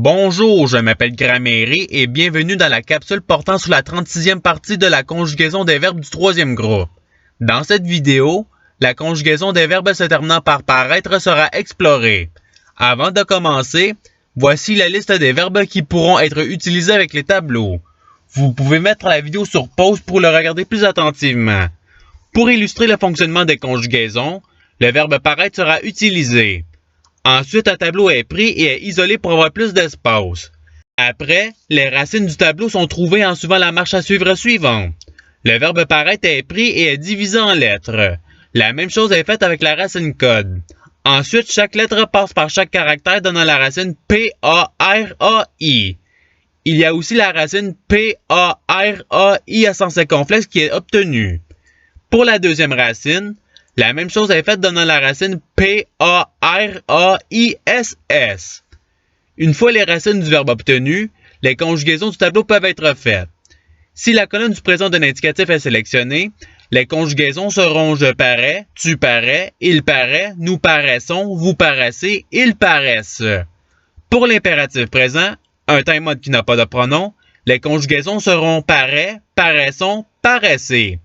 Bonjour, je m'appelle Grammaire et bienvenue dans la capsule portant sur la 36e partie de la conjugaison des verbes du troisième groupe. Dans cette vidéo, la conjugaison des verbes se terminant par paraître sera explorée. Avant de commencer, voici la liste des verbes qui pourront être utilisés avec les tableaux. Vous pouvez mettre la vidéo sur pause pour le regarder plus attentivement. Pour illustrer le fonctionnement des conjugaisons, le verbe paraître sera utilisé. Ensuite, un tableau est pris et est isolé pour avoir plus d'espace. Après, les racines du tableau sont trouvées en suivant la marche à suivre suivante. Le verbe paraître est pris et est divisé en lettres. La même chose est faite avec la racine code. Ensuite, chaque lettre passe par chaque caractère donnant la racine P-A-R-A-I. Il y a aussi la racine P-A-R-A-I à sens circonflexe qui est obtenue. Pour la deuxième racine, la même chose est faite donnant la racine P-A-R-A-I-S-S. Une fois les racines du verbe obtenues, les conjugaisons du tableau peuvent être faites. Si la colonne du présent d'un indicatif est sélectionnée, les conjugaisons seront je parais, tu parais, il paraît, nous paraissons, vous paraissez, ils paraissent. Pour l'impératif présent, un time mode qui n'a pas de pronom, les conjugaisons seront paraît, paraissons, paraissez.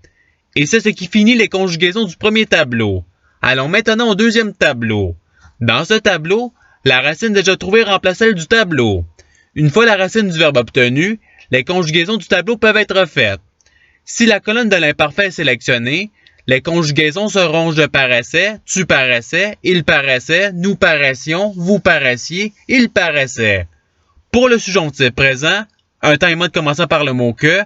Et c'est ce qui finit les conjugaisons du premier tableau. Allons maintenant au deuxième tableau. Dans ce tableau, la racine déjà trouvée remplace celle du tableau. Une fois la racine du verbe obtenue, les conjugaisons du tableau peuvent être faites. Si la colonne de l'imparfait est sélectionnée, les conjugaisons seront je paraissais, tu paraissais, il paraissait, nous paraissions, vous paraissiez, il paraissait. Pour le subjonctif présent, un time mode commençant par le mot que,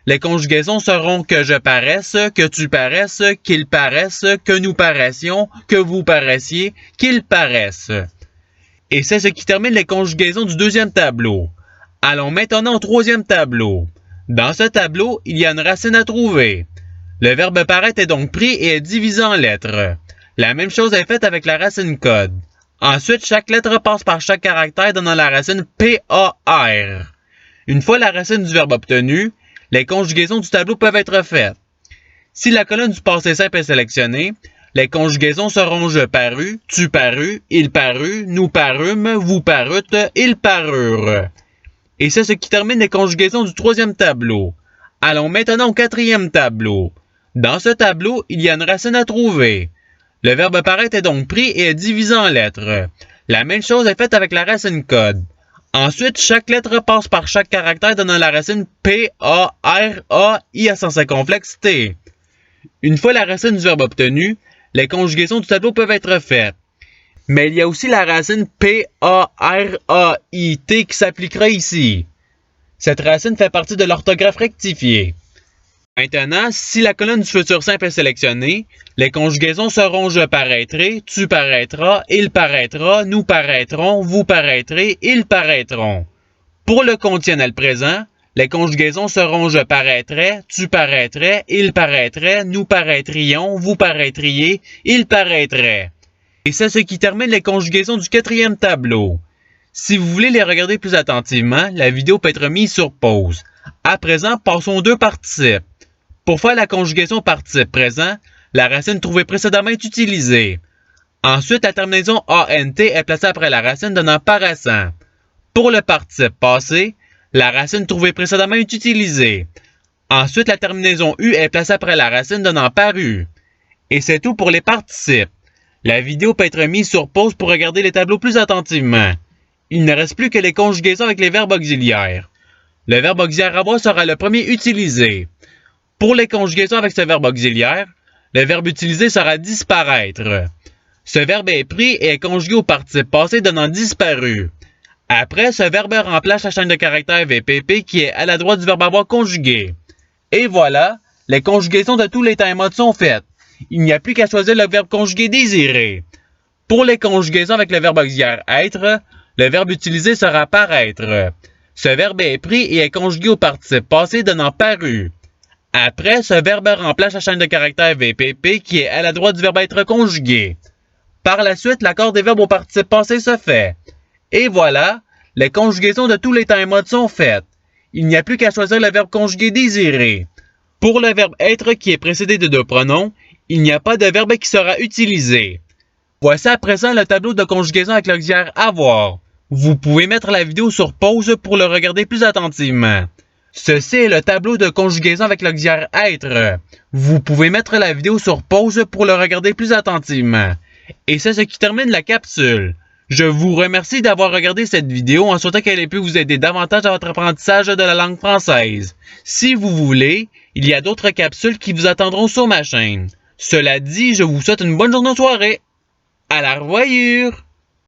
les conjugaisons seront que je paraisse, que tu paraisses, qu'il paraisse, que nous paraissions, que vous paraissiez, qu'ils paraissent. Et c'est ce qui termine les conjugaisons du deuxième tableau. Allons maintenant au troisième tableau. Dans ce tableau, il y a une racine à trouver. Le verbe paraître est donc pris et est divisé en lettres. La même chose est faite avec la racine code. Ensuite, chaque lettre passe par chaque caractère donnant la racine P-A-R. Une fois la racine du verbe obtenue, les conjugaisons du tableau peuvent être faites. Si la colonne du passé simple est sélectionnée, les conjugaisons seront je parus, tu parus, il parut, nous parûmes, vous parûtes, ils parurent. Et c'est ce qui termine les conjugaisons du troisième tableau. Allons maintenant au quatrième tableau. Dans ce tableau, il y a une racine à trouver. Le verbe paraître est donc pris et est divisé en lettres. La même chose est faite avec la racine code. Ensuite, chaque lettre passe par chaque caractère donnant la racine P-A-R-A-I à sens circonflexe T. Une fois la racine du verbe obtenue, les conjugaisons du tableau peuvent être faites. Mais il y a aussi la racine P-A-R-A-I-T qui s'appliquera ici. Cette racine fait partie de l'orthographe rectifiée. Maintenant, si la colonne du futur simple est sélectionnée, les conjugaisons seront je paraîtrai, tu paraîtras, il paraîtra, nous paraîtrons, vous paraîtrez, ils paraîtront. Pour le conditionnel présent, les conjugaisons seront je paraîtrai, tu paraîtrais, il paraîtrait, nous paraîtrions, vous paraîtriez, ils paraîtraient. Et c'est ce qui termine les conjugaisons du quatrième tableau. Si vous voulez les regarder plus attentivement, la vidéo peut être mise sur pause. À présent, passons aux deux participes. Pour faire la conjugation participe présent, la racine trouvée précédemment est utilisée. Ensuite, la terminaison ANT est placée après la racine donnant paraissant. Pour le participe passé, la racine trouvée précédemment est utilisée. Ensuite, la terminaison U est placée après la racine donnant paru. Et c'est tout pour les participes. La vidéo peut être mise sur pause pour regarder les tableaux plus attentivement. Il ne reste plus que les conjugaisons avec les verbes auxiliaires. Le verbe auxiliaire avoir sera le premier utilisé. Pour les conjugaisons avec ce verbe auxiliaire, le verbe utilisé sera disparaître. Ce verbe est pris et est conjugué au participe passé donnant disparu. Après, ce verbe remplace la chaîne de caractères VPP qui est à la droite du verbe avoir conjugué. Et voilà, les conjugaisons de tous les time modes sont faites. Il n'y a plus qu'à choisir le verbe conjugué désiré. Pour les conjugaisons avec le verbe auxiliaire être, le verbe utilisé sera paraître. Ce verbe est pris et est conjugué au participe passé donnant paru. Après, ce verbe remplace la chaîne de caractères VPP qui est à la droite du verbe être conjugué. Par la suite, l'accord des verbes au participe passé se fait. Et voilà, les conjugaisons de tous les time modes sont faites. Il n'y a plus qu'à choisir le verbe conjugué désiré. Pour le verbe être qui est précédé de deux pronoms, il n'y a pas de verbe qui sera utilisé. Voici à présent le tableau de conjugaison avec l'auxiliaire avoir. Vous pouvez mettre la vidéo sur pause pour le regarder plus attentivement. Ceci est le tableau de conjugaison avec l'auxiliaire être. Vous pouvez mettre la vidéo sur pause pour le regarder plus attentivement. Et c'est ce qui termine la capsule. Je vous remercie d'avoir regardé cette vidéo en souhaitant qu'elle ait pu vous aider davantage à votre apprentissage de la langue française. Si vous voulez, il y a d'autres capsules qui vous attendront sur ma chaîne. Cela dit, je vous souhaite une bonne journée ou soirée. À la revoyure!